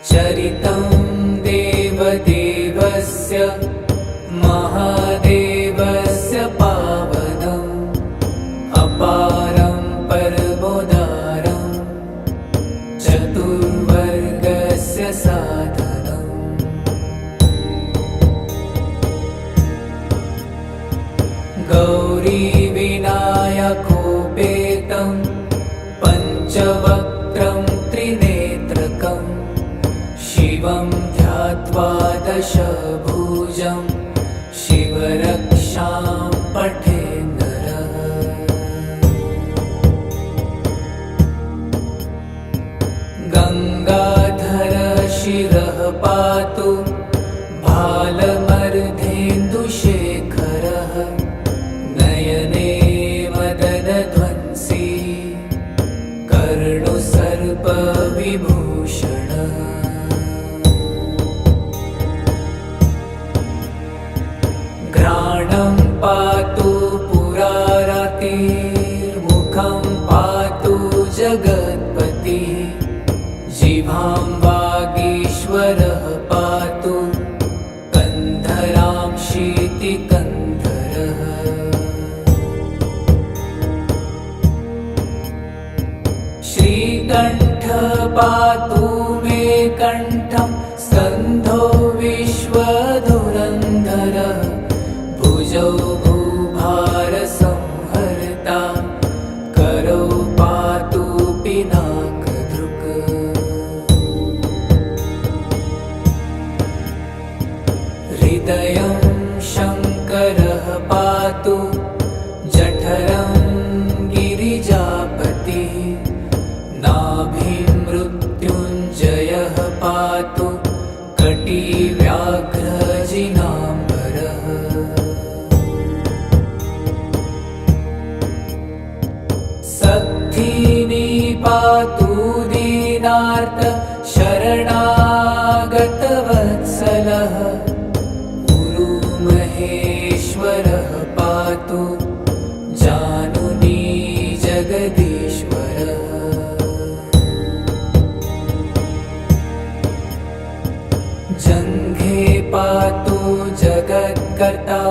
चरितं देवदेवस्य महादेवस्य पावनम् अपारं परमोदारं चतुर्वर्गस्य साधनम्। गौरीविनायकोपेतं पञ्चवक्त्रं त्रिनेत्रकम् शिवं ध्यात्वा दशभुजं शिवरक्षां पठे नरः। गङ्गाधरः शिरः पातु भालमर्धेन्दुशेखरः नयने मदनध्वंसी कर्णुसर्पविभूषणः। घ्राणं पातु पुरारतिर्मुखं पातु जगत्पतिः जिह्वां वागीश्वरः पातु कन्धरां शीतिकन्धरः। श्रीकण्ठः पातु मे कण्ठं स्कन्धो विश्वधुरन्धरः भुजौ भूभारसंहर्ता करौ पातु पिनाकधृक्। हृदयं शङ्करः पातु जठरं गिरिजापतिः नाभिं मृत्युञ्जयः पातु कटिव्याघ्रजिनाम्बरः। सद्धिनी पातु दीनार्त शरणागतवत्सलः गुरुमहेश्वरः पातु जानुनी जगदीश्वरः। जङ्घे पातु जगत्कर्ता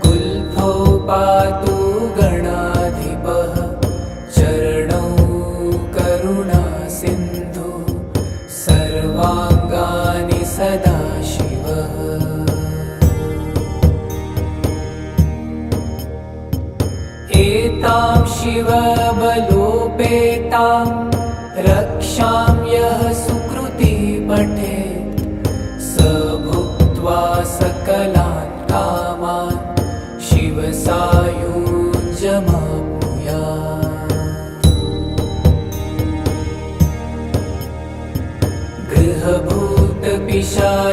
गुल्फौ पातु गणाधिपः चरणौ करुणासिन्धु सर्वाङ्गानि सदाशिवः। एतां शिवबलोपेतां रक्षां यः सुकृती पठेत् स भुक्त्वा सकलान् कामान् शिवसायुज्यमाप्नुयात्।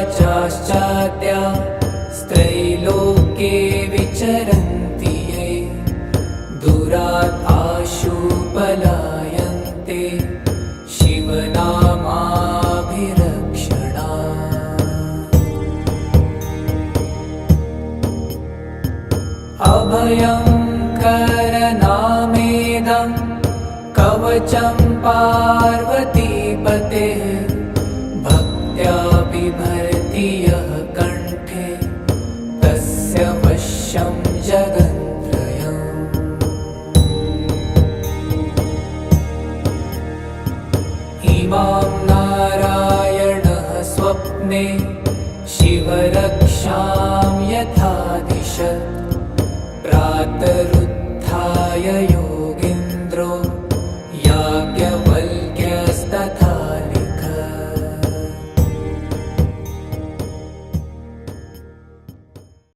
गृहभूतपिशाचाश्चाद्या स्त्रैलोक्ये विचरन्ति ये दुरात् आशु पलायन्ते शिवनामाभिरक्षणात्। अभयं करनामेदं कवचं पार्वतीपतेः भक्त्या बिभर्ति यः कण्ठे तस्य वश्यं जगन्त्रयम्। इमां नारायणः स्वप्ने शिवरक्षां यथा दिशत् प्रातरुत्थाय यो